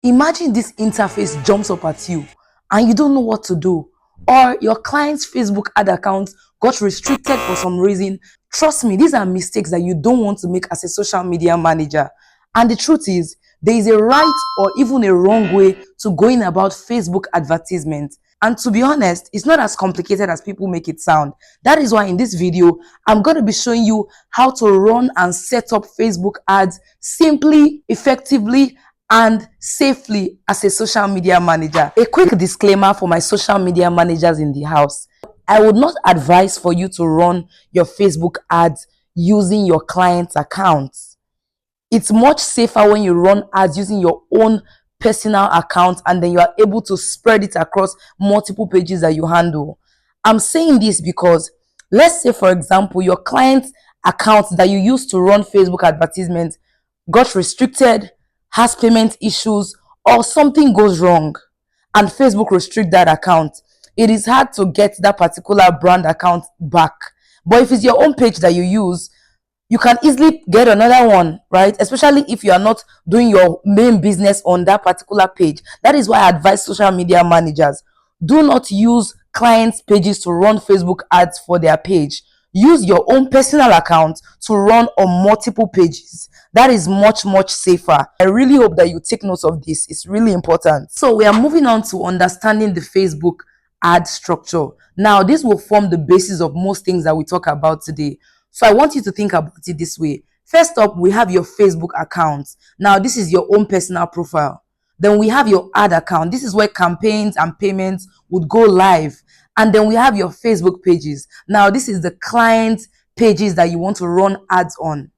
Imagine this interface jumps up at you and you don't know what to do, or your client's Facebook ad account got restricted for some reason. Trust me, these are mistakes that you don't want to make as a social media manager. And the truth is, there is a right or even a wrong way to going about Facebook advertisement. And to be honest, it's not as complicated as people make it sound. That is why in this video, I'm going to be showing you how to run and set up Facebook ads simply, effectively, and safely as a social media manager. A quick disclaimer for my social media managers in the house. I would not advise for you to run your Facebook ads using your client's accounts. It's much safer when you run ads using your own personal account and then you are able to spread it across multiple pages that you handle. I'm saying this because let's say, for example, your client's account that you use to run Facebook advertisements got restricted, has payment issues, or something goes wrong and Facebook restrict that account. It is hard to get that particular brand account back. But if it's your own page that you use, you can easily get another one, right? Especially if you are not doing your main business on that particular page. That is why I advise social media managers, do not use clients' pages to run Facebook ads for their page. Use your own personal account to run on multiple pages. That is much, much safer. I really hope that you take note of this. It's really important. So we are moving on to understanding the Facebook ad structure. Now, this will form the basis of most things that we talk about today. So I want you to think about it this way. First up, we have your Facebook account. Now, this is your own personal profile. Then we have your ad account. This is where campaigns and payments would go live. And then we have your Facebook pages. Now, this is the client pages that you want to run ads on.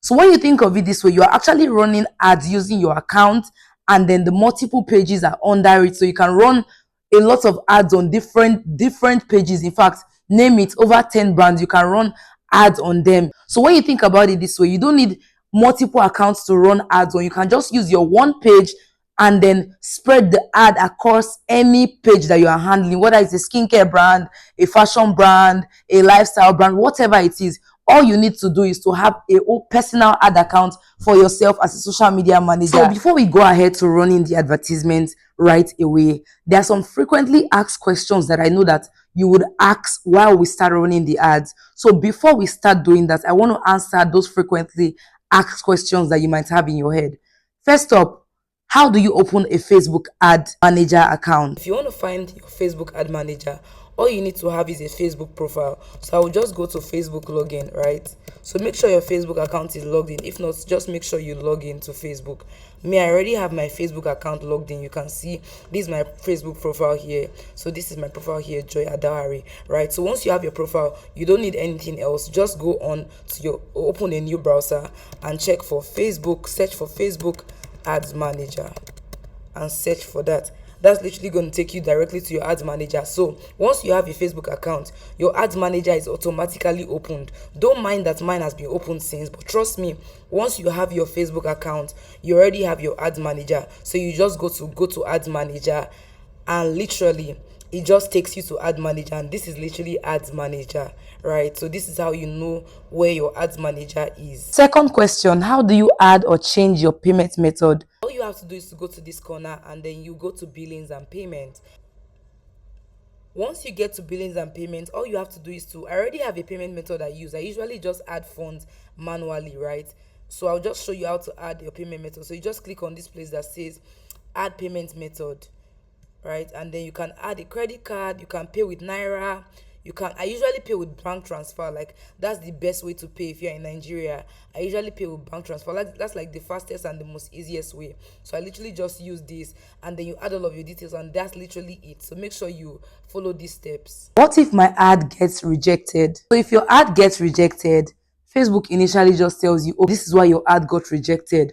So when you think of it this way, you are actually running ads using your account and then the multiple pages are under it. So you can run a lot of ads on different pages. In fact, name it, over 10 brands, you can run ads on them. So when you think about it this way, you don't need multiple accounts to run ads on. You can just use your one page and then spread the ad across any page that you are handling, whether it's a skincare brand, a fashion brand, a lifestyle brand, whatever it is. All you need to do is to have a personal ad account for yourself as a social media manager. So before we go ahead to running the advertisement right away, there are some frequently asked questions that I know that you would ask while we start running the ads. So before we start doing that, I want to answer those frequently asked questions that you might have in your head. First up, how do you open a Facebook ad manager account? If you want to find your Facebook ad manager, all you need to have is a Facebook profile. So I will just go to Facebook login, right? So make sure your Facebook account is logged in. If not, just make sure you log in to Facebook. Me, I already have my Facebook account logged in. You can see this is my Facebook profile here. So this is my profile here, Joy Adahari, right? So once you have your profile, you don't need anything else. Just go on to your, open a new browser and check for Facebook, search for Facebook Ads Manager and search for that. That's literally going to take you directly to your ads manager. So once you have a Facebook account, your ads manager is automatically opened. Don't mind that mine has been opened since, but trust me, once you have your Facebook account, you already have your ads manager. So you just go to ads manager and literally it just takes you to ad manager, and this is literally ads manager, right? So this is how you know where your ads manager is. Second question, how do you add or change your payment method? All you have to do is to go to this corner and then you go to billings and payment. Once you get to billings and payment, all you have to do is to, I already have a payment method I use. I usually just add funds manually, right? So I'll just show you how to add your payment method. So you just click on this place that says add payment method, right? And then you can add a credit card, you can pay with Naira, I usually pay with bank transfer. Like, that's the best way to pay if you're in Nigeria. I usually pay with bank transfer. That's like the fastest and the most easiest way. So I literally just use this and then you add all of your details and that's literally it. So make sure you follow these steps. What if my ad gets rejected? So if your ad gets rejected, Facebook initially just tells you, oh, this is why your ad got rejected.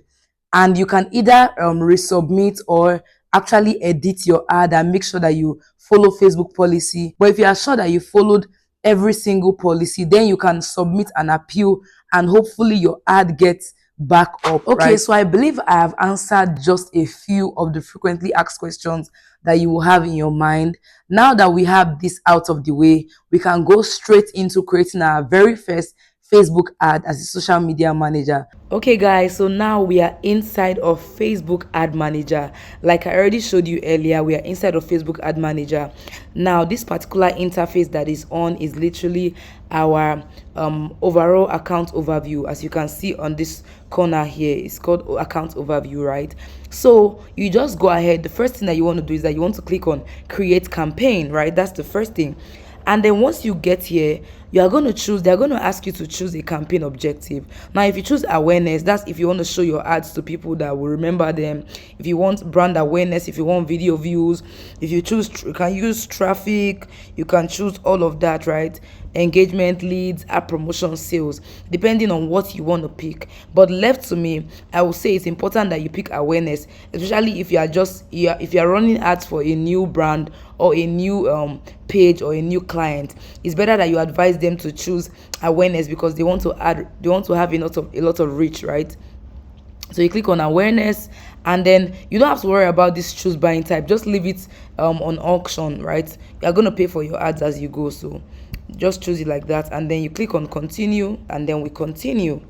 And you can either resubmit or actually edit your ad and make sure that you follow Facebook policy. But if you are sure that you followed every single policy, then you can submit an appeal and hopefully your ad gets back up. Okay, right? So I believe I have answered just a few of the frequently asked questions that you will have in your mind. Now that we have this out of the way, we can go straight into creating our very first Facebook ad as a social media manager. Okay guys, so now we are inside of Facebook ad manager. Like I already showed you earlier, we are inside of Facebook ad manager. Now this particular interface that is on is literally our overall account overview. As you can see on this corner here, it's called account overview, right? So you just go ahead. The first thing that you want to do is that you want to click on create campaign, right? That's the first thing. And then once you get here, you are going to choose, they're going to ask you to choose a campaign objective. Now if you choose awareness, that's if you want to show your ads to people that will remember them. If you want brand awareness, if you want video views, if you choose, you can use traffic, you can choose all of that, right? Engagement, leads, app promotion, sales, depending on what you want to pick. But left to me, I would say it's important that you pick awareness, especially if you are if you are running ads for a new brand or a new page or a new client. It's better that you advise them to choose awareness because they want to have a lot of reach, right? So you click on awareness, and then you don't have to worry about this choose buying type. Just leave it on auction, right? You're going to pay for your ads as you go, so just choose it like that, and then you click on continue, and then we continue.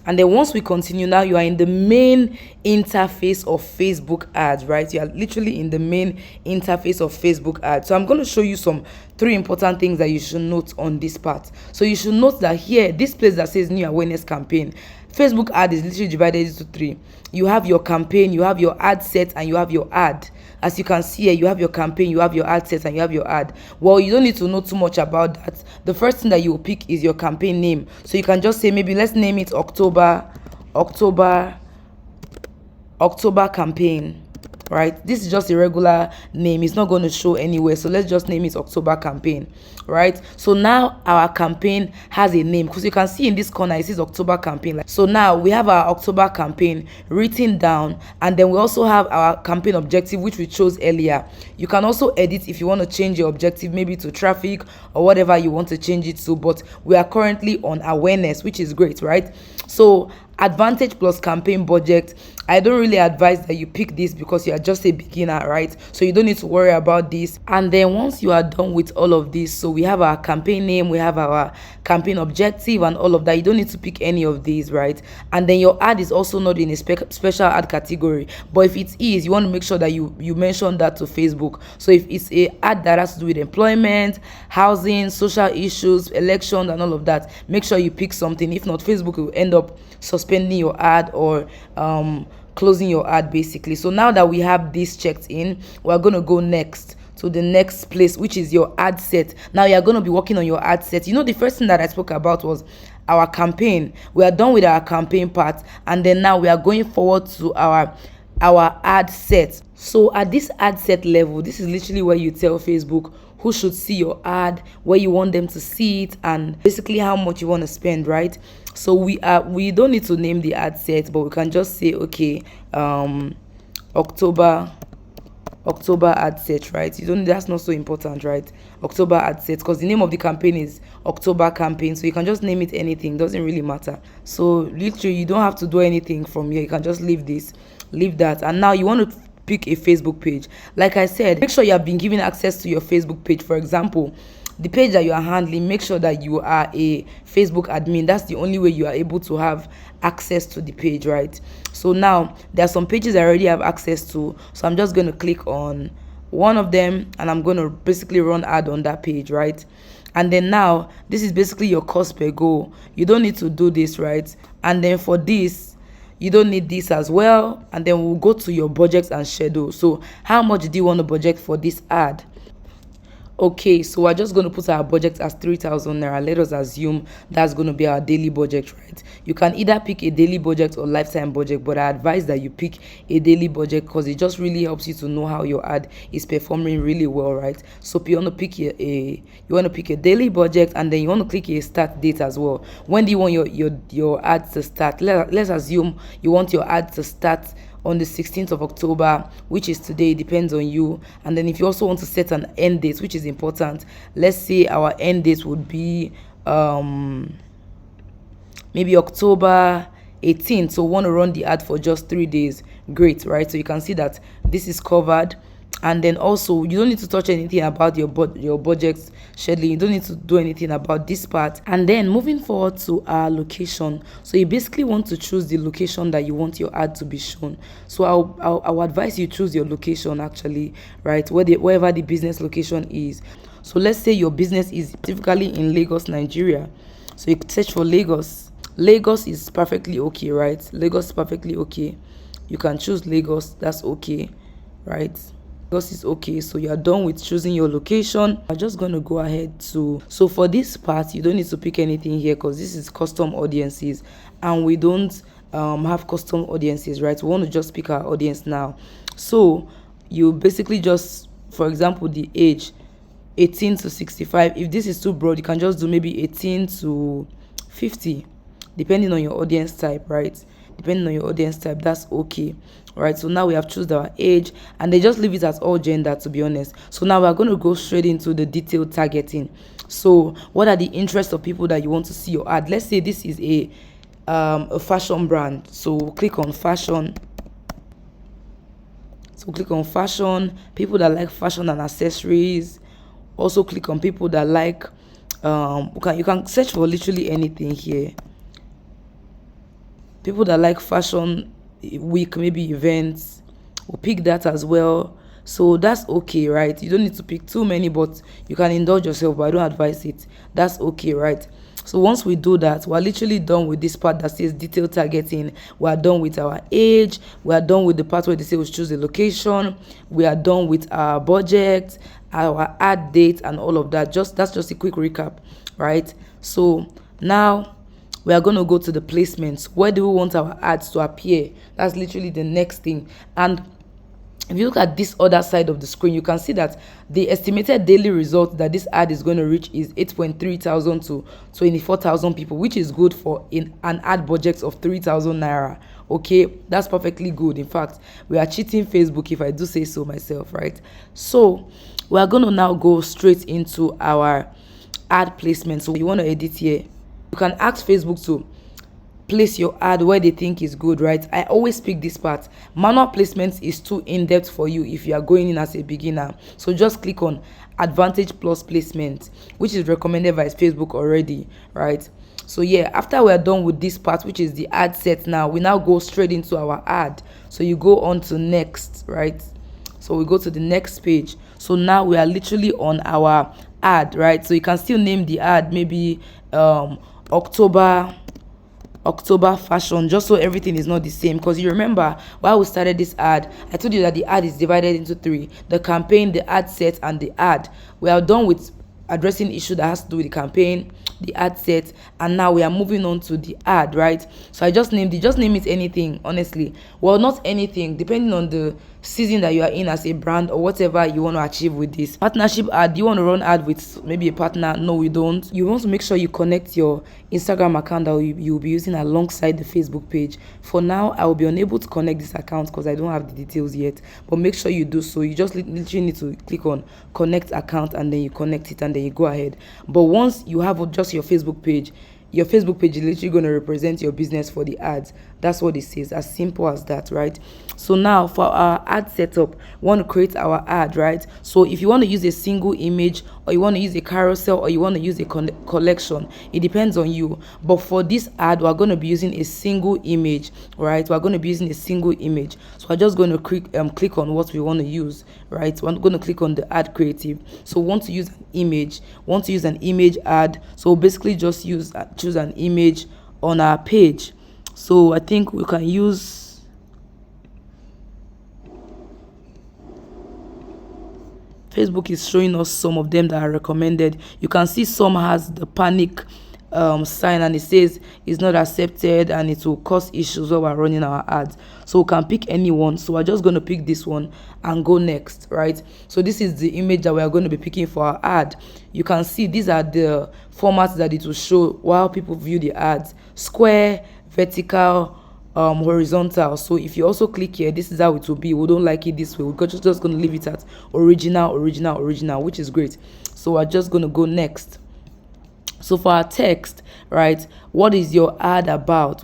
And then once we continue, now you are in the main interface of Facebook ads, right? You are literally in the main interface of Facebook ads. So I'm going to show you some 3 important things that you should note on this part. So you should note that here, this place that says new awareness campaign, Facebook ad is literally divided into 3. You have your campaign, you have your ad set, and you have your ad. As you can see here, you have your campaign, you have your ad set, and you have your ad. Well, you don't need to know too much about that. The first thing that you will pick is your campaign name. So you can just say, maybe let's name it October campaign, right? This is just a regular name, it's not going to show anywhere, so let's just name it October campaign, right? So now our campaign has a name, because you can see in this corner it says October campaign. So now we have our October campaign written down, and then we also have our campaign objective, which we chose earlier. You can also edit if you want to change your objective, maybe to traffic or whatever you want to change it to, but we are currently on awareness, which is great, right? So advantage plus campaign budget, I don't really advise that you pick this because you are just a beginner, right? So you don't need to worry about this. And then once you are done with all of this, so we have our campaign name, we have our campaign objective and all of that, you don't need to pick any of these, right? And then your ad is also not in a special ad category, but if it is, you want to make sure that you mention that to Facebook. So if it's a ad that has to do with employment, housing, social issues, elections and all of that, make sure you pick something. If not, Facebook will end up suspending your ad or closing your ad basically. So now that we have this checked in, we're going to go next to the next place, which is your ad set. Now you're going to be working on your ad set. You know, the first thing that I spoke about was our campaign. We are done with our campaign part, and then now we are going forward to our ad set. So at this ad set level, this is literally where you tell Facebook who should see your ad, where you want them to see it, and basically how much you want to spend, right? So we don't need to name the ad set, but we can just say, okay, October ad set, right? That's not so important, right? October ad set, because the name of the campaign is October campaign, so you can just name it anything, doesn't really matter. So literally you don't have to do anything from here, you can just leave that. And now you want to pick a Facebook page. Like I said, make sure you have been given access to your Facebook page. For example, the page that you are handling, make sure that you are a Facebook admin. That's the only way you are able to have access to the page, right? So now there are some pages I already have access to, so I'm just going to click on one of them and I'm going to basically run ad on that page, right? And then now this is basically your cost per go. You don't need to do this, right? And then for this, you don't need this as well. And then we'll go to your budget and schedule. So how much do you want to budget for this ad? Okay, so we're just going to put our budget as 3,000 naira. Let us assume that's going to be our daily budget, right? You can either pick a daily budget or lifetime budget, but I advise that you pick a daily budget because it just really helps you to know how your ad is performing really well, right? So if you want to pick a daily budget, and then you want to click a start date as well. When do you want your ad to start? Let's assume you want your ad to start on the 16th of October, which is today. It depends on you. And then if you also want to set an end date, which is important, let's say our end date would be maybe October 18th. So we want to run the ad for just 3 days. Great, right? So you can see that this is covered. And then also you don't need to touch anything about your budget scheduling. You don't need to do anything about this part. And then moving forward to our location, so you basically want to choose the location that you want your ad to be shown. So I'll advise you choose your location actually, right, wherever the business location is. So let's say your business is typically in Lagos, Nigeria. So you search for Lagos. Lagos is perfectly okay, right? Lagos is perfectly okay. You can choose Lagos, that's okay, right? Lagos is okay. So you are done with choosing your location. I'm just going to go ahead to, so for this part, you don't need to pick anything here because this is custom audiences and we don't have custom audiences, right? We want to just pick our audience now. So you basically just, for example, the age 18 to 65. If this is too broad, you can just do maybe 18 to 50, depending on your audience type, right? Depending on your audience type, that's okay. All right, so now we have chosen our age and they just leave it as all gender, to be honest. So now we're going to go straight into the detailed targeting. So what are the interests of people that you want to see your ad? Let's say this is a fashion brand, so click on fashion. So click on fashion, people that like fashion and accessories. Also click on people that like you can search for literally anything here. People that like fashion week, maybe events, we'll pick that as well. So that's okay, right? You don't need to pick too many, but you can indulge yourself, but I don't advise it. That's okay, right? So once we do that, we're literally done with this part that says detail targeting. We are done with our age. We are done with the part where they say we choose the location. We are done with our budget, our ad date, and all of that. That's just a quick recap, right? So now we are going to go to the placements. Where do we want our ads to appear? That's literally the next thing. And if you look at this other side of the screen, you can see that the estimated daily result that this ad is going to reach is 8.3 thousand to 24,000 people, which is good for an ad budget of 3,000 naira. Okay, that's perfectly good. In fact, we are cheating Facebook, if I do say so myself, right? So we are going to now go straight into our ad placement. So you want to edit here, you can ask Facebook to place your ad where they think is good, right? I always pick this part. Manual placement is too in-depth for you if you are going in as a beginner. So just click on Advantage Plus placement, which is recommended by Facebook already, right? So yeah, after we are done with this part, which is the ad set, now we now go straight into our ad. So you go on to next, right? So we go to the next page. So now we are literally on our ad, right? So you can still name the ad maybe October fashion, just so everything is not the same. Because you remember while we started this ad, I told you that the ad is divided into three: the campaign, the ad set, and the ad. We are done with addressing issue that has to do with the campaign, the ad set, and now we are moving on to the ad, right? So I just named it, just name it anything, honestly. Well, not anything, depending on the season that you are in as a brand or whatever you want to achieve with this. Partnership ad, you want to run ad with maybe a partner? No, we don't. You want to make sure you connect your Instagram account that you'll be using alongside the Facebook page. For now, I will be unable to connect this account because I don't have the details yet, but make sure you do so. You just literally need to click on connect account and then you connect it and then you go ahead. But once you have just your Facebook page is literally going to represent your business for the ads. That's what it says, as simple as that, right? So now for our ad setup, we want to create our ad, right? So if you want to use a single image, or you want to use a carousel, or you want to use a collection, it depends on you. But for this ad, we're going to be using a single image, right? We're going to be using a single image. So we're just going to click on what we want to use, right? We're going to click on the ad creative. So we want to use an image ad. So basically just choose an image on our page. So I think we can use Facebook is showing us some of them that are recommended. You can see some has the panic sign and it says it's not accepted and it will cause issues while we're running our ads. So we can pick any one. So we're just going to pick this one and go next, right? So this is the image that we are going to be picking for our ad. You can see these are the formats that it will show while people view the ads: square, vertical, horizontal. So if you also click here, this is how it will be. We don't like it this way. We're just going to leave it at original, which is great. So we're just going to go next. So for our text, right, what is your ad about?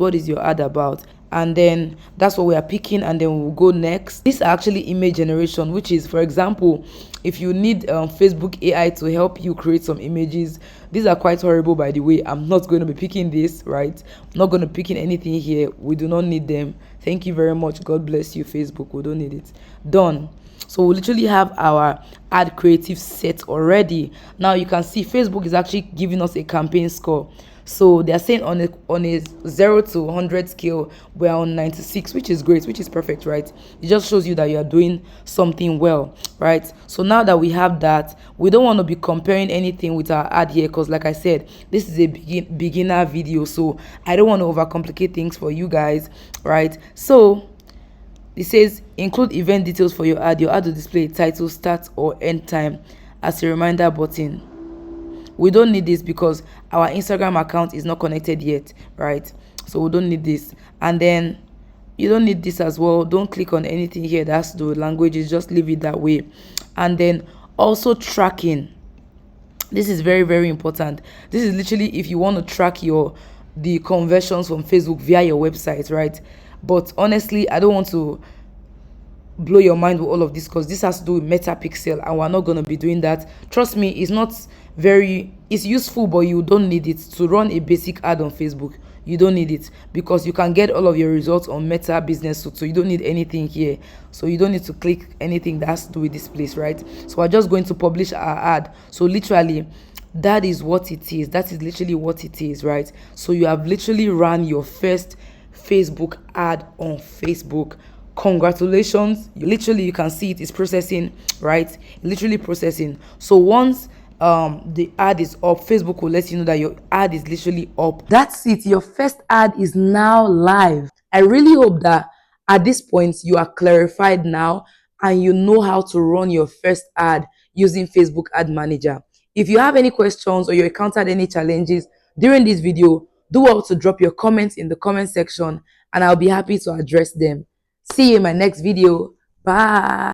and then that's what we are picking, and then we'll go next. These are actually image generation, which is, for example, if you need Facebook AI to help you create some images. These are quite horrible, by the way. I'm not going to be picking this, right? I'm not going to be picking anything here. We do not need them. Thank you very much. God bless you, Facebook. We don't need it. Done. So we literally have our ad creative set already. Now you can see Facebook is actually giving us a campaign score. So they're saying on a 0 to 100 scale, we're on 96, which is great, which is perfect, right? It just shows you that you are doing something well, right? So now that we have that, we don't want to be comparing anything with our ad here, because like I said, this is a beginner video, so I don't want to overcomplicate things for you guys, right? So it says include event details for your ad. Your ad will display a title, start or end time as a reminder button. We don't need this because our Instagram account is not connected yet, right? So we don't need this. And then you don't need this as well. Don't click on anything here that has to do with languages. Just leave it that way. And then also tracking. This is very, very important. This is literally if you want to track the conversions from Facebook via your website, right? But honestly, I don't want to blow your mind with all of this, because this has to do with Metapixel, and we're not going to be doing that. Trust me, it's useful, but you don't need it to run a basic ad on Facebook. You don't need it because you can get all of your results on Meta Business Suite, so you don't need anything here. So you don't need to click anything that has to do with this place, right? So we're just going to publish our ad. So literally, that is what it is. That is literally what it is, right? So you have literally run your first Facebook ad on Facebook. Congratulations. You can see it is processing, right? Literally processing. So once the ad is up, Facebook will let you know that your ad is literally up. That's it. Your first ad is now live. I really hope that at this point you are clarified now and you know how to run your first ad using Facebook Ad Manager. If you have any questions or you encountered any challenges during this video, do well to drop your comments in the comment section and I'll be happy to address them. See you in my next video. Bye.